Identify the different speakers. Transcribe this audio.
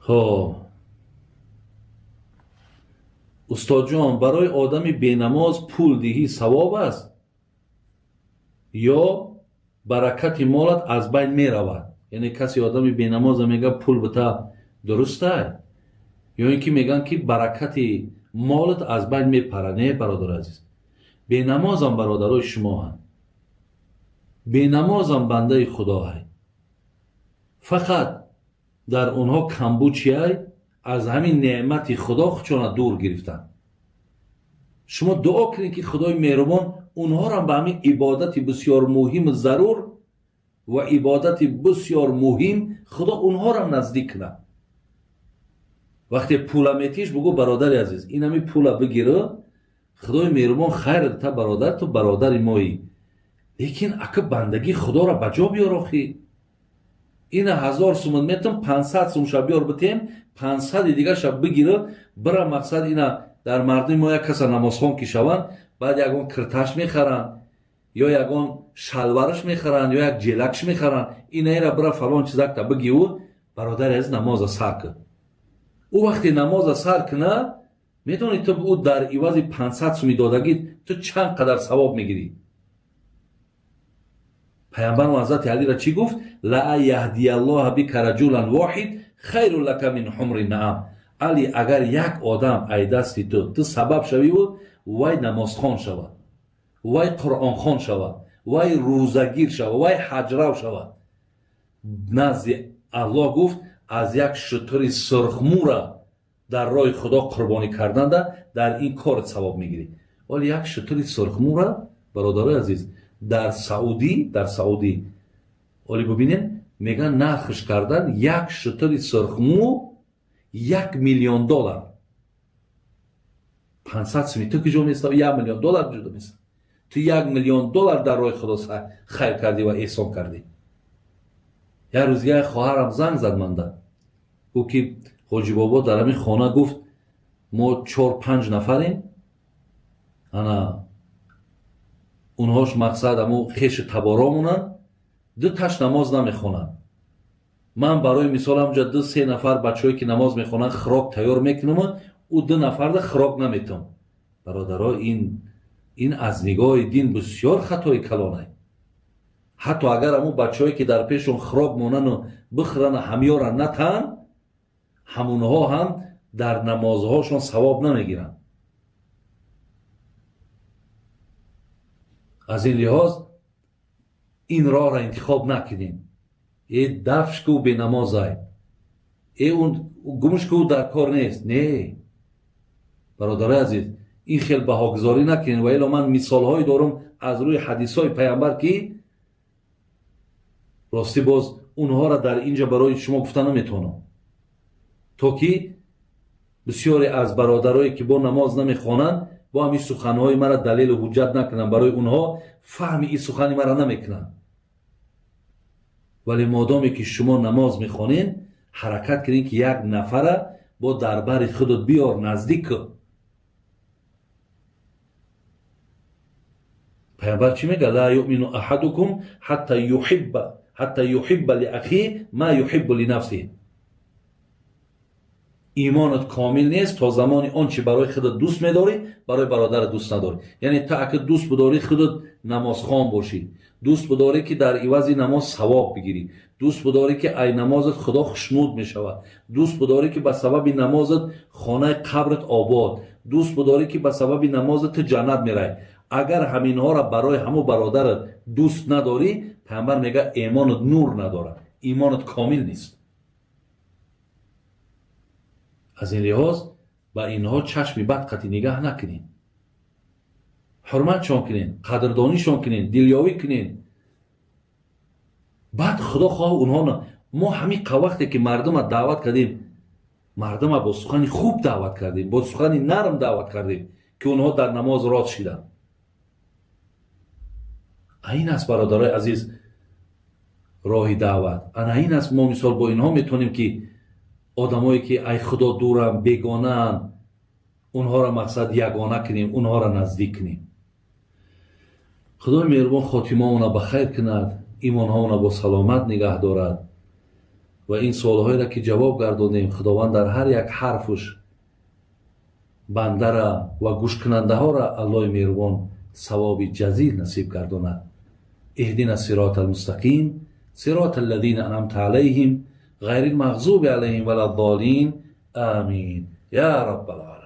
Speaker 1: خب استاد جان، برای آدمی بینماز پول دهی ثواب است یا برکت مالت از بین می رود؟ یعنی کسی آدمی بینماز میگه پول بده درسته، یا اینکه میگن که برکت مالت از بین میپره؟ نه برادر عزیز، بینماز هم برادرای شما هم، بینماز هم بنده خدا هست، فقط در اونها کمبود چیه؟ از همین نعمت خدا خودشون دور گرفتن. شما دعا کنید که خدای مهربان اونها را به همین عبادت بسیار مهم ضرور و عبادت بسیار مهم خدا اونها را نزدیک کنه. وقتی پول میتیش بگو برادر عزیز این همین پول بگیره، خدای مهربان خیر تا برادر، تو برادر مایی، لیکن اگه بندگی خدا را بجا بیار آخی، این 1000 سومن میتم 500 سوم شب بیار بتیم 500 دیگه شب بگیره برای مقصد اینا در مردم ما یک کس نمازخوان که شوند، بعد یکون کرتاش میخرن یا یکون شلوارش میخرن یا یک جلکش میخرن، اینا را برای فلان چیزک تا بگیو برادر از نماز سر کن. او وقتی نماز سر کنه میدونی تو او در عوض 500 سومی دادگی تو چند قدر ثواب میگیری؟ پیامبر حضرت علی را چی گفت؟ لا یهدی الله بک رجلا واحد خیر لک من حمر النعم. علی اگر یک آدم ای دستی تو سبب شوی بود وای نمازخوان شود، وای قرآن خوان شود، وای روزگیر شود، وای حج رو شود، نزد الله گفت از یک شتر سرخمو را در راه خدا قربانی کردن در این کار ثواب میگیری. ولی یک شتر سرخمو را برادر عزیز در سعودی ولی ببینین میگن نرخش کردن یک شتر سرخمو $1,000,000. 500 سومی تو کجا میسته؟ $1,000,000 جدا میسته. تو $1,000,000 در راه خدا خیر کردی و احسان کردی. یه روز یه خواهرم زنگ زد منده، او که حاجی بابا در همین خانه گفت ما 4-5 نفریم، انا اونهاش مقصد امو خیش تبارامونن، 2 تاش نماز نمیخونن. من برای مثال همجا 2-3 نفر بچه‌ای که نماز میخونن خوراک تیار میکنم، او 2 نفر ده خوراک نمیتم. برادرها این از نگاه دین بسیار خطای کلانه. حتی اگر همون بچه‌ای که در پیشون خوراک مونن و بخورن همیارن نتن، همونها هم در نمازهاشون ثواب نمیگیرن. از این لحاظ این راه را انتخاب نکنین. ای دفش که او به نماز های، ای اون گمش که او در کار نیست. نه برادر عزیز این خیلی بهاگذاری نکنین. و ایلا من مثال های دارم از روی حدیث های پیامبر که راستی باز اونها را در اینجا برای شما گفتن نمیتونم، تا که بسیاری از برادرایی که با نماز نمیخوانند با همین سخنهای مرا دلیل و حجت نکنن، برای اونها فهم این سخنی مرا نمیکنن. ولی مادامی که شما نماز میخوانین حرکت کنین که یک نفر با دربر خودت بیار نزدیک. پیامبر چی میگه؟ لا یؤمن احدکم حتی یحب لاخیه ما یحب لنفسه. ایمانت کامل نیست تا زمانی آنچه برای خودت دوست می‌داری برای برادر دوست نداری. یعنی تا اگه دوست بداری خودت نمازخوان باشی، دوست بداری که در عوض نماز ثواب بگیری، دوست بداری که ای نمازت خدا خوشنود می‌شود، دوست بداری که به سبب نمازت خانه قبرت آباد، دوست بداری که به سبب نمازت جنت می‌ری. اگر همینها را برای همو برادرت دوست نداری، پیامبر میگه ایمانت نور نداره، ایمانت کامل نیست. از این لحاظ با اینها چشمی بد قطعی نگاه نکنین، حرمتشان کنین، قدردانیشان کنین، دلیاوی کنین. بعد خدا خواه اونها نه. ما همین وقتی که مردم را دعوت کردیم، مردم را با سخن خوب دعوت کردیم، با سخن نرم دعوت کردیم که اونها در نماز راست شدن. این است برادرای عزیز راه دعوت. این است ما مثال با اینها میتونیم که آدمایی که ای خدا دورم بیگانن اونها را مقصد یگانه کنیم، اونها را نزدیک کنیم. خدای مهربان خاتمه اونا بخیر کند، ایمان ها اونا با سلامت نگه دارد و این سوالهایی را که جواب گرداندیم خداوند در هر یک حرفش بنده را و گوش کننده ها را الله مهربان ثواب جزیل نصیب گرداند. اهدنا الصراط المستقیم صراط الذین انعمت علیهم غیر المغضوب علیهم ولا الضالین آمین یا رب العالمین.